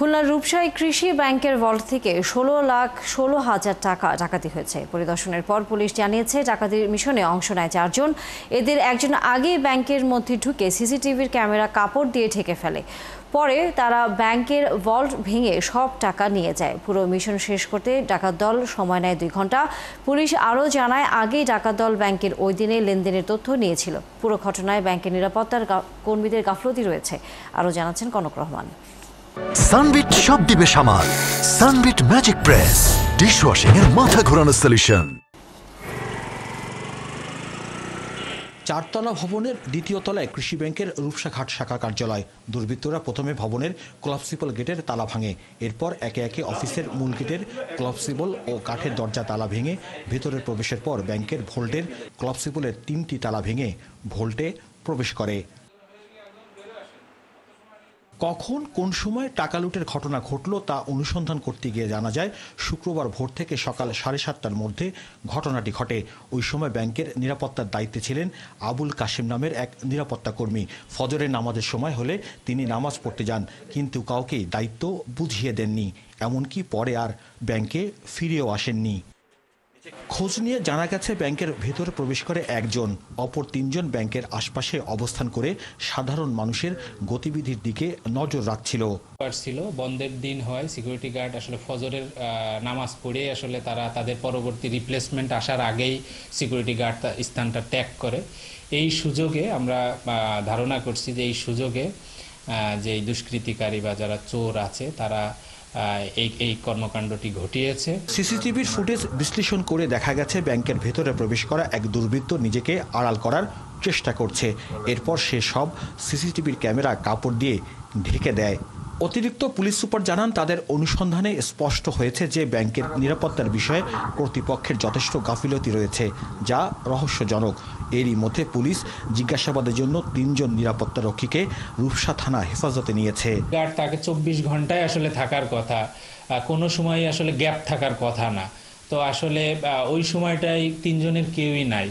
খুলনার রূপসাই কৃষি ব্যাংকের ভল্ট থেকে 16,16,000 টাকা ডাকাতি হয়েছে। পরিদর্শনের পর পুলিশ জানিয়েছে ডাকাতির মিশনে অংশ নেয় 4 জন। এদের একজন আগেই ব্যাংকের মধ্যে ঢুকে সিসিটিভির ক্যামেরা কাপড় দিয়ে ঢেকে ফেলে। পরে তারা ব্যাংকের ভল্ট ভেঙে সব টাকা নিয়ে যায়। পুরো মিশন শেষ করতে ডাকাত দল সময় নেয় 2 ঘন্টা। পুলিশ আরও জানায়, আগেই ডাকাত দল ব্যাংকের ওই দিনে লেনদেনের তথ্য নিয়েছিল। পুরো ঘটনায় ব্যাংকের নিরাপত্তার কর্মীদের গাফলতি রয়েছে। আরও জানাচ্ছেন কনক রহমান। সানবিট সব দিবে সামাল। সানবিট ম্যাজিক প্রেস ডিশওয়াশিং এর মাথা ঘোরানো সলিউশন। 4তলা ভবনের 2য় তলায় কৃষি ব্যাংকের রূপসাঘাট শাখা কার্যালয়। দুর্বৃত্তরা প্রথমে ভবনের ক্লপসিবল গেটের তালা ভাঙে। এরপর একে একে অফিসের মূল গেটের ক্লপসিবল ও কাঠের দরজা তালা ভেঙে ভেতরে প্রবেশের পর ব্যাংকের ভোল্টের ক্লপসিবলের 3টি তালা ভেঙে ভোল্টে প্রবেশ করে। কখন কোন সময় টাকা লুটের ঘটনা ঘটল তা অনুসন্ধান করতে গিয়ে জানা যায়, শুক্রবার ভোর থেকে সকাল 7:30টার মধ্যে ঘটনাটি ঘটে। ওই সময় ব্যাংকের নিরাপত্তার দায়িত্বে ছিলেন আবুল কাশেম নামের এক নিরাপত্তা কর্মী। ফজরের নামাজের সময় হলে তিনি নামাজ পড়তে যান, কিন্তু কাউকেই দায়িত্ব বুঝিয়ে দেননি, এমনকি পরে আর ব্যাংকে ফিরেও আসেননি। খোঁজ নিয়ে জানা গেছে ব্যাংকের ভেতরে প্রবেশ করে একজন, অপর 3 জন ব্যাংকের আশপাশে অবস্থান করে সাধারণ মানুষের গতিবিধির দিকে নজর রাখছিল। বন্ধের দিন হয়, সিকিউরিটি গার্ড আসলে ফজরের নামাজ পড়ে আসলে তারা তাদের পরবর্তী রিপ্লেসমেন্ট আসার আগেই সিকিউরিটি গার্ড স্থানটা ত্যাগ করে। এই সুযোগে আমরা ধারণা করছি যে এই সুযোগে যে দুষ্কৃতিকারী বা যারা চোর আছে তারা এই কর্মকাণ্ডটি ঘটিয়েছে। সিসিটিভির ফুটেজ বিশ্লেষণ করে দেখা গেছে ব্যাংকের ভেতরে প্রবেশ করা এক দুর্বৃত্ত নিজেকে আড়াল করার চেষ্টা করছে। এরপর সে সব সিসিটিভির ক্যামেরা কাপড় দিয়ে ঢেকে দেয়। অতিরিক্ত পুলিশ সুপার জানান, তাদের অনুসন্ধানে স্পষ্ট হয়েছে যে ব্যাংকের নিরাপত্তার বিষয়ে কর্তৃপক্ষের যথেষ্ট গাফিলতি রয়েছে, যা রহস্যজনক। এরই মধ্যে পুলিশ জিজ্ঞাসাবাদের জন্য 3 জন নিরাপত্তা রক্ষীকে রূপসা থানা হেফাজতে নিয়েছে। গার্ড তাকে 24 ঘন্টায় আসলে থাকার কথা, কোনো সময় আসলে গ্যাপ থাকার কথা না। তো আসলে ওই সময়টাই 3 জনের কেউই নাই।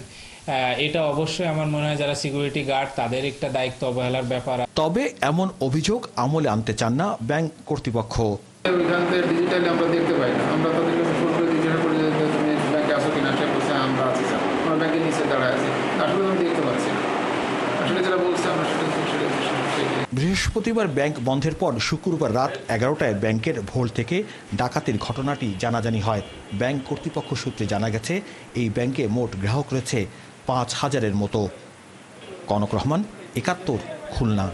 এটা অবশ্যই আমার মনে হয় যারা সিকিউরিটি গার্ড তাদের একটা দায়িত্ব অবহেলার ব্যাপার। তবে এমন অভিযোগ আমলে আনতে চান না ব্যাংক কর্তৃপক্ষ। ডিজিটালি আমরা দেখতে পাই না, আমরা তাদেরকে ফোন করে জিজ্ঞাসা করি যে তুমি ব্যাংকে আসো কিনা, সে বলছে আমরা আছি স্যার, আমরা ব্যাংকের নিচে দাঁড়ায় আছি, আসলে আমি দেখতে পাচ্ছি না, আসলে যারা বলছে আমরা সেটা। বৃহস্পতিবার ব্যাংক বন্ধের পর শুক্রবার রাত 11টায় ব্যাংকের ভোল্ট থেকে ডাকাতির ঘটনাটি জানাজানি হয়। ব্যাংক কর্তৃপক্ষ সূত্রে জানা গেছে, এই ব্যাংকে মোট গ্রাহক রয়েছে 5,000-এর মতো। কনক রহমান, 71, খুলনা।